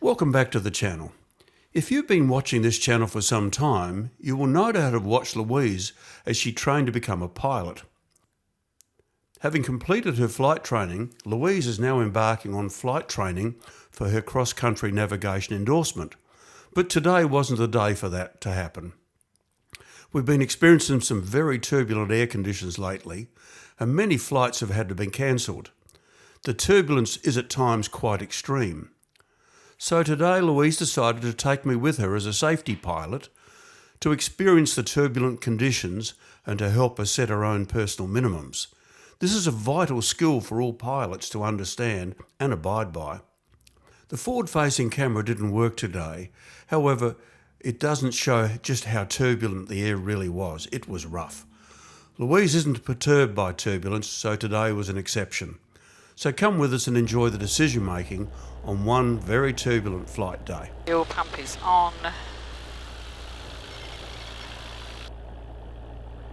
Welcome back to the channel. If you've been watching this channel for some time, you will no doubt have watched Louise as she trained to become a pilot. Having completed her flight training, Louise is now embarking on flight training for her cross-country navigation endorsement. But today wasn't the day for that to happen. We've been experiencing some very turbulent air conditions lately, and many flights have had to be cancelled. The turbulence is at times quite extreme. So today Louise decided to take me with her as a safety pilot to experience the turbulent conditions and to help us set our own personal minimums. This is a vital skill for all pilots to understand and abide by. The forward-facing camera didn't work today. However, it doesn't show just how turbulent the air really was. It was rough. Louise isn't perturbed by turbulence, so today was an exception. So come with us and enjoy the decision making on one very turbulent flight day. Fuel pump is on.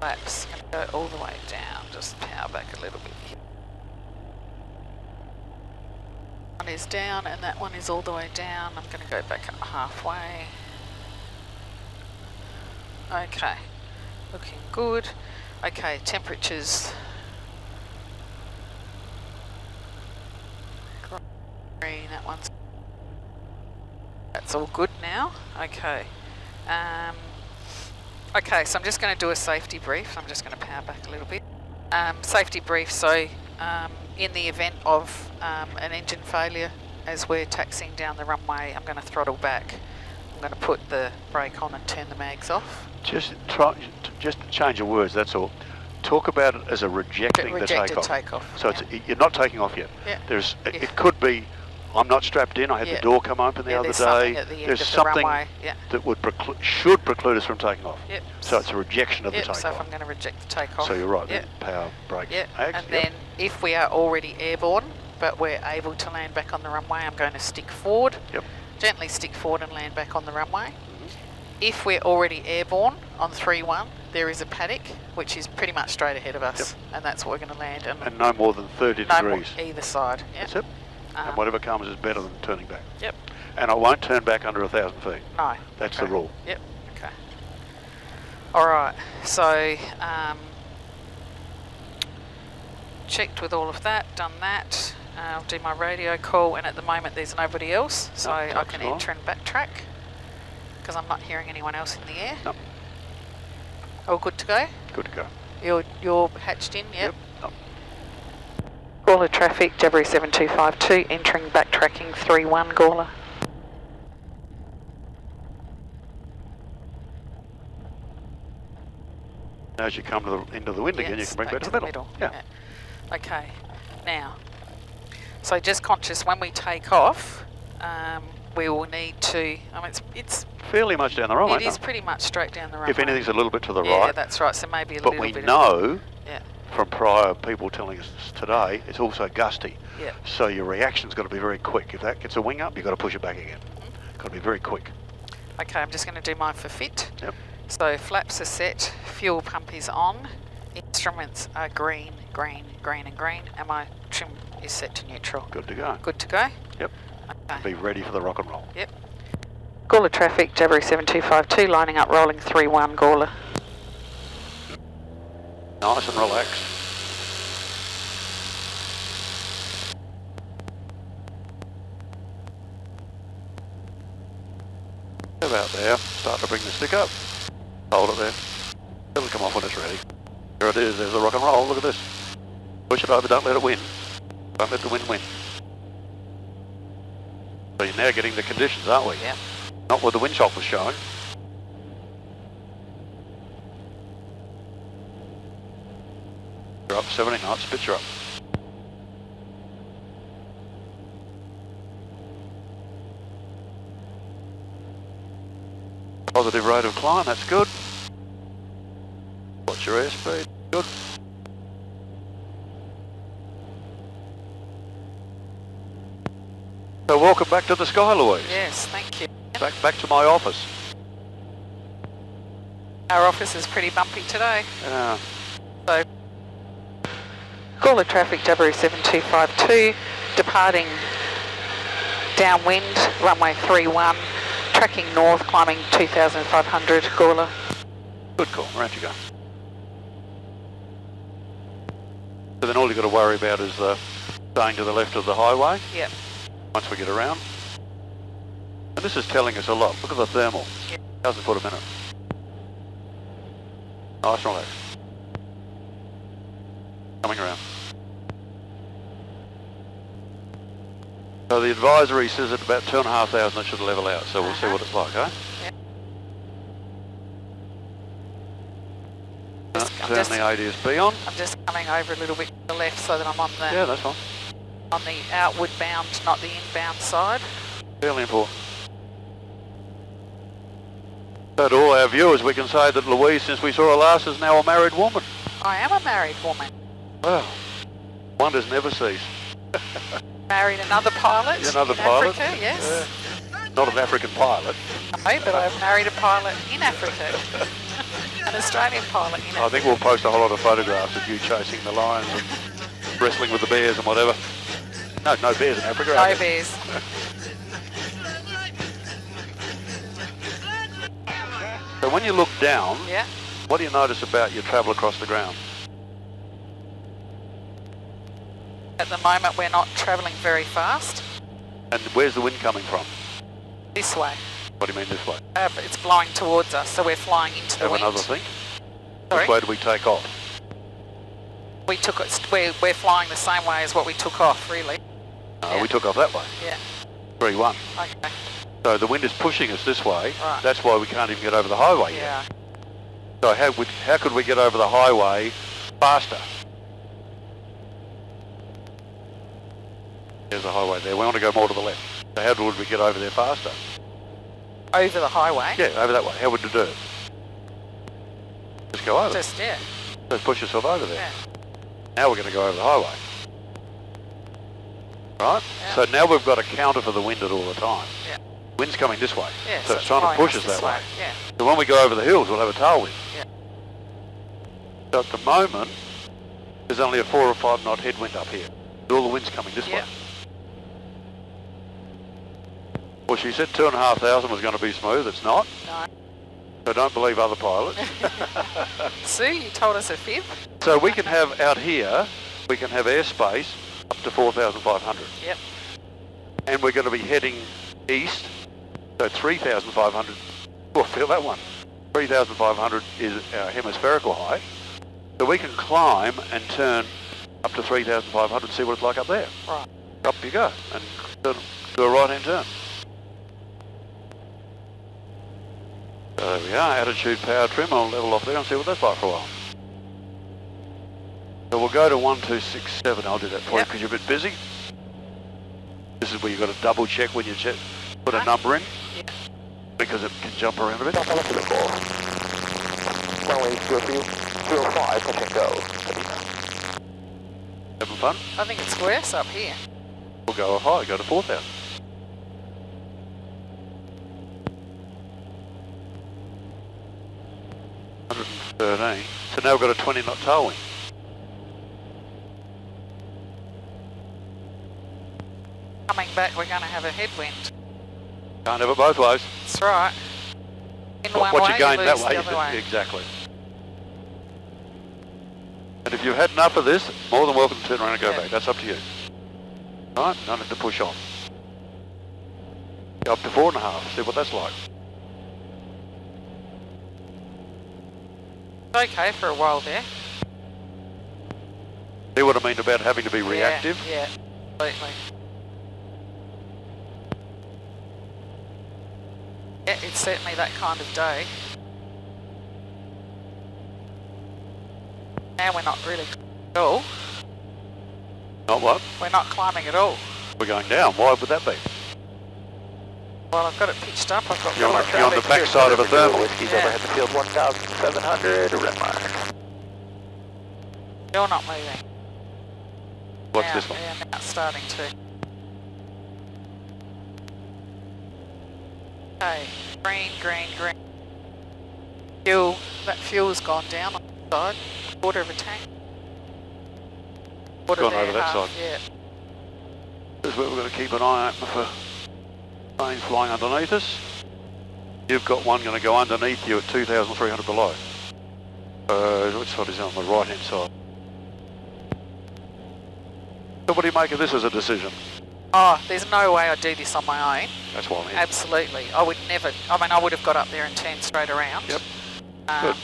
Flaps going to go all the way down, just power back a little bit. One is down and that one is all the way down. I'm going to go back up halfway. Okay, looking good. Okay, temperatures. Green, that's all good now. Okay. Okay, so I'm just going to do a safety brief. I'm just going to power back a little bit. Safety brief, so in the event of an engine failure as we're taxiing down the runway, I'm going to throttle back. I'm going to put the brake on and turn the mags off. Just change your words, that's all. Talk about it as a rejected takeoff. So yeah. You're not taking off yet. Yeah. It could be, I'm not strapped in, I had the door come open the other day. There's something that should preclude us from taking off. Yep. So it's a rejection of the takeoff. So if I'm going to reject the takeoff. So you're right, then power, brake, mags. And then if we are already airborne, but we're able to land back on the runway, I'm going to stick forward. Yep. Gently stick forward and land back on the runway. If we're already airborne on 3-1, there is a paddock which is pretty much straight ahead of us, and that's where we're going to land. And no more than 30 degrees. Either side. Yep. That's it. And whatever comes is better than turning back. Yep. And I won't turn back under 1,000 feet. No. That's the rule. Yep. Okay. All right. So checked with all of that, done that. I'll do my radio call, and at the moment there's nobody else, so I can enter and backtrack because I'm not hearing anyone else in the air. No. All good to go? Good to go. You're hatched in, yep. No. Gawler traffic, January 7252, entering backtracking 3-1 Gawler. As you come to into the wind again, you can bring back to the middle. Yeah. Okay. Now, so just conscious when we take off, we will need to. I mean, it's fairly much down the runway. It is pretty much straight down the runway. If anything's a little bit to the right. Yeah, that's right. So maybe a little bit. But we know from prior people telling us today, it's also gusty. Yeah. So your reaction's got to be very quick. If that gets a wing up, you've got to push it back again. Got to be very quick. Okay, I'm just going to do mine for fit. Yep. So flaps are set, fuel pump is on, instruments are green, green, green and green, and my trim is set to neutral. Good to go. Good to go? Yep. Okay. Be ready for the rock and roll. Yep. Gawler traffic, January 7252, lining up, rolling 3-1 Gawler. Nice and relaxed. About there, start to bring the stick up. Hold it there. It'll come off when it's ready. There it is, there's the rock and roll, look at this. Push it over, don't let it win. Don't let the wind win. So you're now getting the conditions, aren't we? Yeah. Not what the wind shock was showing. You're up 70 knots, pitch up. Positive rate of climb, that's good. Watch your airspeed, good. So welcome back to the sky, Louise. Yes, thank you. Back to my office. Our office is pretty bumpy today. Yeah. So, Gawler traffic, January 7252, departing downwind, runway 31, tracking north, climbing 2,500, Gawler. Good call, around you go. So then all you've got to worry about is staying to the left of the highway. Yep. Once we get around. And this is telling us a lot. Look at the thermal. Yep. 1,000 foot a minute. Nice and relaxed. Coming around. So the advisory says at about 2,500 it should level out, so we'll see what it's like, eh? Yep. Turn the ADS-B on. I'm just coming over a little bit to the left so that I'm on the Yeah, that's fine. on the outward bound, not the inbound side. Fairly important. So to all our viewers, we can say that Louise, since we saw her last, is now a married woman. I am a married woman. Wow. Wonders never cease. Married another pilot Another in pilot? Africa, yes. Not an African pilot. No, but I've married a pilot in Africa. An Australian pilot in Africa. I think we'll post a whole lot of photographs of you chasing the lions and wrestling with the bears and whatever. No bears in Africa. are No there? bears. So when you look down, Yeah. what do you notice about your travel across the ground? At the moment we're not travelling very fast. And where's the wind coming from? This way. What do you mean this way? It's blowing towards us, so we're flying into the Have wind. another thing? Sorry? Which way do we take off? We took it. We're flying the same way as what we took off, really. Yeah. We took off that way. Yeah. 3-1. Okay. So the wind is pushing us this way. Right. That's why we can't even get over the highway yet. Yeah. So how could we get over the highway faster? There's a highway there. We want to go more to the left. So how would we get over there faster? Over the highway. Yeah, over that way. How would you do it? Just go over. Just yeah. Just push yourself over there. Yeah. Now we're going to go over the highway. Right? Yeah. So now we've got a counter for the wind at all the time. Yeah. Wind's coming this way. Yeah. So it's trying to push us this that way. Yeah. So when we go over the hills, we'll have a tailwind. Yeah. So at the moment, there's only a 4 or 5 knot headwind up here. All the wind's coming this Yeah. way. Well, she said 2,500 was going to be smooth. It's not. No. So don't believe other pilots. Sue, you told us a fib. So we can have out here, we can have airspace up to 4,500. Yep. And we're going to be heading east. So 3,500. Oh, feel that one. 3,500 is our hemispherical height. So we can climb and turn up to 3,500 and see what it's like up there. Right. Up you go and do a right-hand turn. So there we are, attitude power trim. I'll level off there and see what that's like for a while. So we'll go to 1267. I'll do that for you Yep. because you're a bit busy. This is where you've got to double check when you put a number in Yeah. because it can jump around a bit. Runway 205, touch and go. Having fun? I think it's worse up here. We'll go high, go to 4,000. So now we've got a 20 knot tailwind. Coming back, we're going to have a headwind. Can't have it both ways. That's right. In one What way, you gain you that lose way, the other way. exactly. And if you've had enough of this, more than welcome to turn around and go Yeah. back. That's up to you. Right, don't have to push on. Go up to 4.5, see what that's like. It's okay for a while there. See what I mean about having to be reactive? Yeah, absolutely. Yeah, it's certainly that kind of day. Now we're not really climbing at all. Not what? We're not climbing at all. We're going down. Why would that be? Well, I've got it pitched up. I've got You're on, full you're on the back side of a thermal. Whiskey's Yeah. overhead the field 1,700, red mark. You're not moving. What's now, this one? Yeah, now it's starting to. Okay, green, green, green. Fuel, that fuel's gone down on the side. Quarter of a tank. Quarter gone there, over that half, side. Yeah. This is where we're going to keep an eye out for Planes flying underneath us. You've got one going to go underneath you at 2,300 below. Which side is it on the right hand side? So what do you make of this as a decision? Oh, there's no way I'd do this on my own. That's why I'm here. Absolutely. I would never, I mean, I would have got up there and turned straight around. Yep. Good.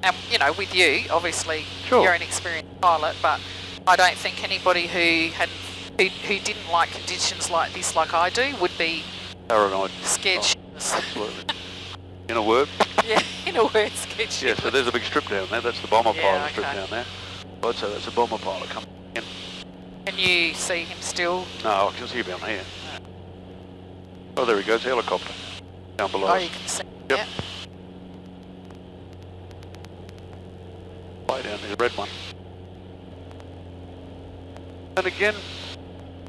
And, you know, with you, obviously, Sure. you're an experienced pilot, but I don't think anybody who didn't like conditions like this, like I do, would be Paranoid. scared Oh, shitless. absolutely. In a word? Yeah, in a word, scared shitless. Yeah, so there's a big strip down there. That's the bomber Yeah, pilot strip okay. down there. I'd say that's a bomber pilot coming in. Can you see him still? No, I can see him down here. Oh, there he goes, helicopter. Down below Oh, us. you can see. Yep. Yeah. Way down there, the red one. And again,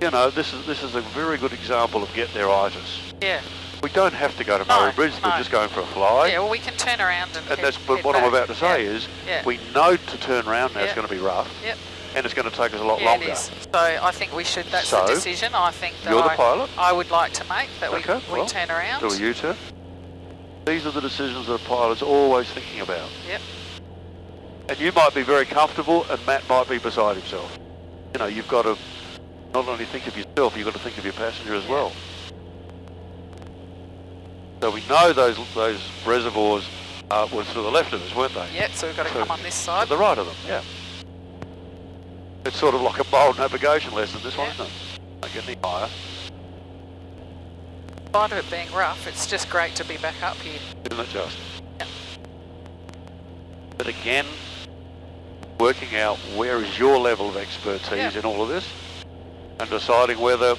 you know, this is a very good example of get there-itis. Yeah. We don't have to go to No, Murray Bridge, we're no. just going for a fly. Yeah, well, we can turn around and And head, that's but head what I'm back. about to say Yeah. is, Yeah. we know to turn around now it's Yeah. going to be rough, Yep. and it's going to take us a lot Yeah, longer. it is. So I think we should, that's So, the decision I think that You're the pilot. I would like to make, that Okay, we well, turn around. Do a U-turn. These are the decisions that a pilot's always thinking about. Yep. And you might be very comfortable, and Matt might be beside himself. You know, you've got to not only think of yourself, you've got to think of your passenger as well. So we know those reservoirs were to the left of us, weren't they? Yep, so we've got to So, come on this To side. the right of them, yeah. It's sort of like a bold navigation lesson, this one, Yeah. isn't it? Don't get any higher, In spite of it being rough, it's just great to be back up here. isn't it just? Yep. But again, working out where is your level of expertise Yeah. in all of this, and deciding whether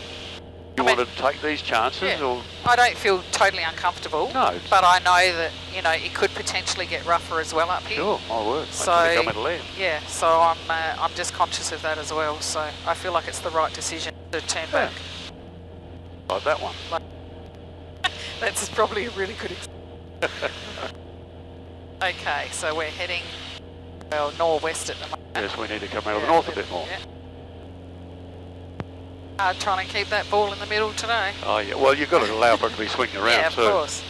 you I mean, want to take these chances Yeah. or... I don't feel totally uncomfortable, No, it's- but I know that, you know, it could potentially get rougher as well up here. Sure, my word. So, Until they come into land. yeah, so I'm just conscious of that as well. So I feel like it's the right decision to turn Yeah. back. Like that one. That's probably a really good example. Okay, so we're heading, well, northwest at the moment. Yes, we need to come out of the Yeah, north a bit more. Yeah. Trying to keep that ball in the middle today. Oh yeah, well you've got to allow for it to be swinging around Yeah, of too. course.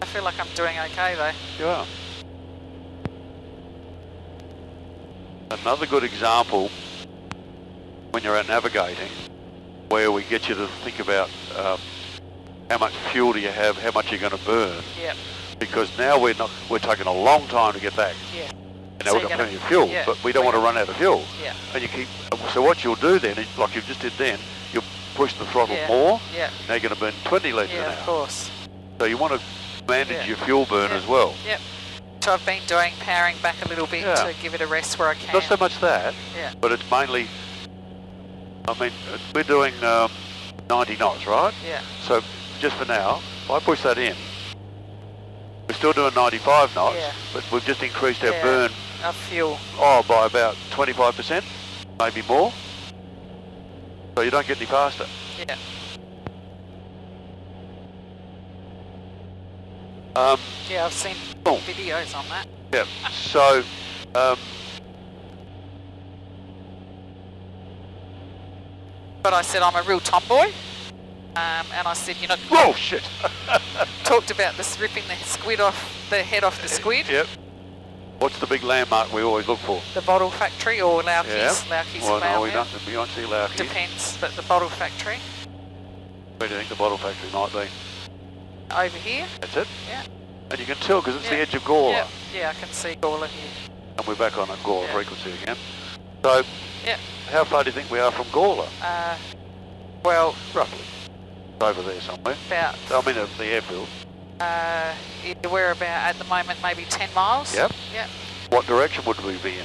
I feel like I'm doing okay though. You are. Another good example when you're out navigating, where we get you to think about how much fuel do you have, how much you're going to burn, Yep. because now we're taking a long time to get back. Yeah. And now So we've got you're gonna- plenty of fuel, yeah, but we don't want to run out of fuel. Yeah. And you keep. So what you'll do then, is, like you just did then, you'll push the throttle Yeah. more. Yeah. Now you're going to burn 20 litres Yeah, an of hour. course. So you want to manage Yeah. your fuel burn Yeah. as well. Yep. So I've been doing powering back a little bit Yeah. to give it a rest where I can. Not so much that, Yeah. but it's mainly. I mean, we're doing 90 knots, right? Yeah. So just for now, if I push that in, we're still doing 95 knots, Yeah. but we've just increased our Yeah. burn Of fuel. by about 25%, maybe more. So you don't get any faster. Yeah. Yeah, I've seen Oh. videos on that. Yeah. So. But I said I'm a real tomboy. And I said, you know, Whoa! Shit. talked about this ripping the squid off, the head off the squid. Yep. What's the big landmark we always look for? The bottle factory or Laukies. Yeah. Laukies Well, no, we flour mill. don't. We don't see Louise. Depends, but the bottle factory Where do you think the bottle factory might be? over here. That's it. Yeah. And you can tell because it's the Yeah. edge of Gawler. Yeah, yeah, I can see Gawler here. And we're back on that Gawler Yeah. frequency again. So, Yeah. how far do you think we are from Gawler? Well, Roughly. Over there somewhere. about, I mean, the airfield. we're about at the moment maybe 10 miles. Yep. Yep. What direction would we be in?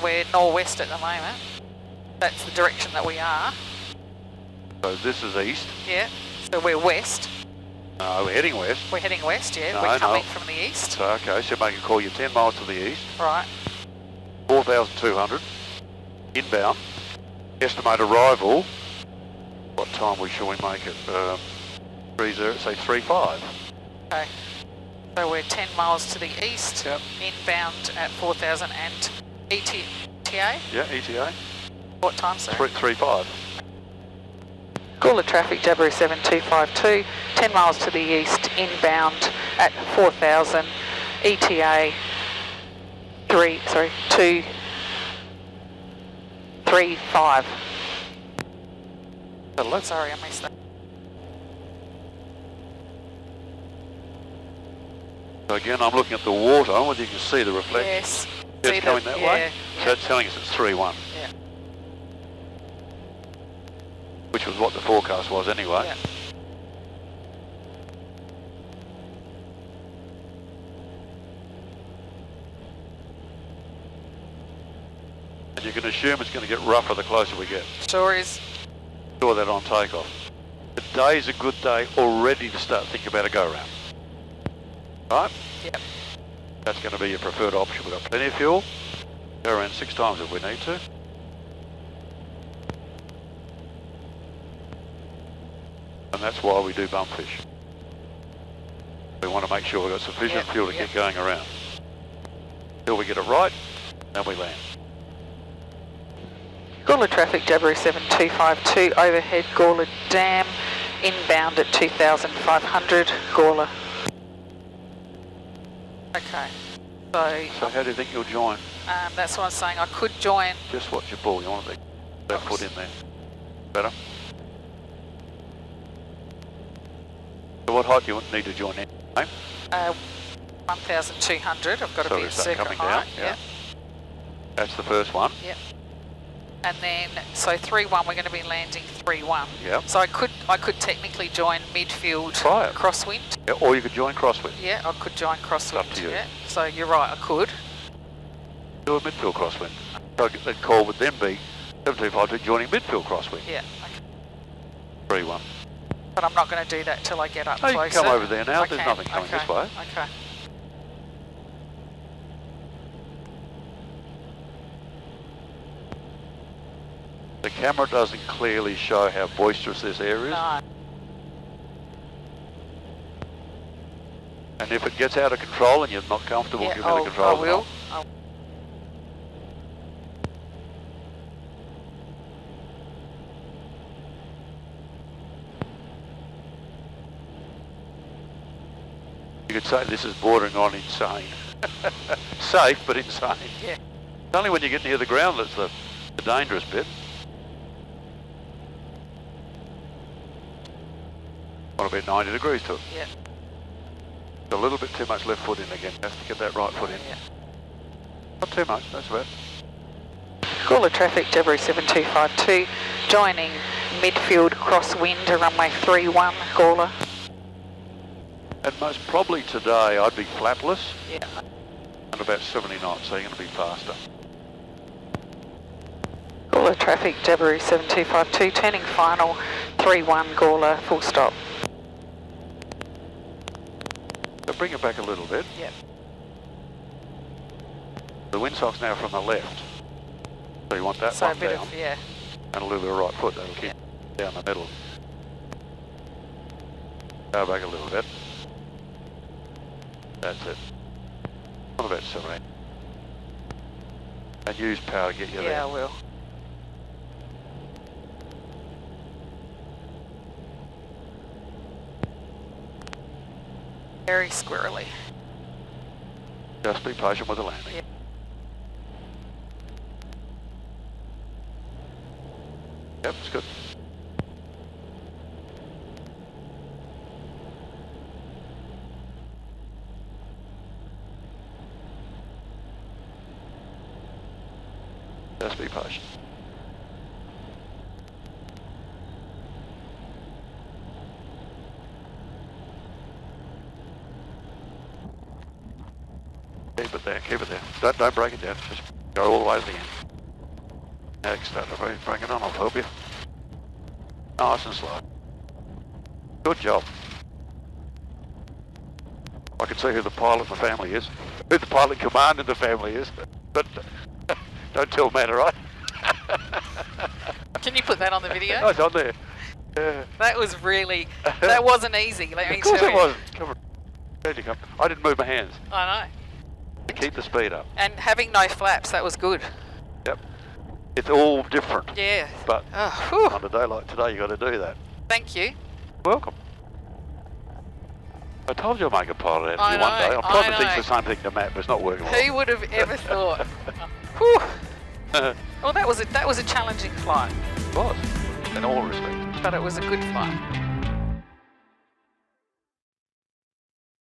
We're northwest at the moment. That's the direction that we are. So this is east. Yeah. So we're west. No, we're heading west. We're heading west, yeah. No, We're coming no. from the east. So, okay, so make a call. You're 10 miles to the east. Right. 4,200. Inbound. Estimate arrival. What time shall we make it? 30, say 3:05. Okay. So we're 10 miles to the east. Yep. Inbound at 4,000 and ETA? Yeah, ETA. What time, sir? 3:05. Gawler traffic, Jabiru 7252, 10 miles to the east, inbound at 4,000, ETA 235. Hello. Sorry, I missed that. So again, I'm looking at the water. I don't know whether you can see the reflection. Yes. It's coming that way. Yeah. So it's telling us it's 3-1. Yeah. Which was what the forecast was anyway. Yeah. And you can assume it's going to get rougher the closer we get. Sure is. Saw that on takeoff. Today's a good day already to start thinking about a go-round. Right? Yep. That's going to be your preferred option. We've got plenty of fuel. Go around 6 times if we need to. And that's why we do bump fish. We want to make sure we've got sufficient fuel to get going around. Till we get it right, then we land. Gawler traffic, Jabiru 7252, overhead Gawler Dam, inbound at 2,500, Gawler. Okay, So how do you think you'll join? that's what I'm saying, I could join. Just watch your ball. You want the left foot in there. Better. So what height do you need to join in? 1,200, I've got to So be we a start circuit coming height. down, yeah. That's the first one. Yep. And then, so 3-1, we're going to be landing 3-1. Yep. So I could technically join midfield Try it. crosswind. Yeah, or you could join crosswind. Yeah, I could join crosswind. Up to you. Yeah. So you're right, I could. Do a midfield crosswind. So the call would then be 725 joining midfield crosswind. Yeah. Okay. 3-1. But I'm not going to do that till I get up No, you closer. can come over there now. I There's can. nothing coming this way. Okay. The camera doesn't clearly show how boisterous this air is. No. And if it gets out of control and you're not comfortable, Yeah, give me the controls. I will. You could say this is bordering on insane. Safe, but insane. Yeah. It's only when you get near the ground that's the dangerous bit. Want to be 90 degrees to it. Yeah. A little bit too much left foot in again. Have to get that right foot in. Yeah. Not too much, that's about. Gawler traffic, Jabiru 7252, joining midfield crosswind to runway 31, Gawler. And most probably today I'd be flapless Yeah. and about 70 knots, so you're going to be faster. Gawler traffic, Jabiru 7252, turning final, 31, Gawler, full stop. So bring it back a little bit. Yep. The windsock's now from the left. So you want that So a one bit down of, yeah. and a little bit of right foot. That'll keep down the middle. Go back a little bit. That's it. Not about 70. And use power to get you there. Yeah, I will. Very squirrely. Just be patient with the landing. Yeah. Yep, it's good. Just be patient. Keep it there, keep it there. Don't break it down, just go all the way to the end. Now start to bring it on, I'll help you. Nice and slow. Good job. I can see who the pilot in the family is, who the pilot in command in the family is, but don't tell Matt, all right? Can you put that on the video? No, it's on there. Yeah. That was really, that wasn't easy, let me Of course tell it you. wasn't. Come on. There you come. I didn't move my hands I know. to keep the speed up. And having no flaps, that was good. Yep. It's all different. Yeah. But Oh, whew. on a day like today, you got to do that. Thank you. Welcome. I told you I'd make a pilot out I of you one know, day. I'm trying to I think know. the same thing to Matt, but it's not working well. Who would have ever thought? Whew. Well, that was a challenging flight, It was, in all respects. but it was a good flight.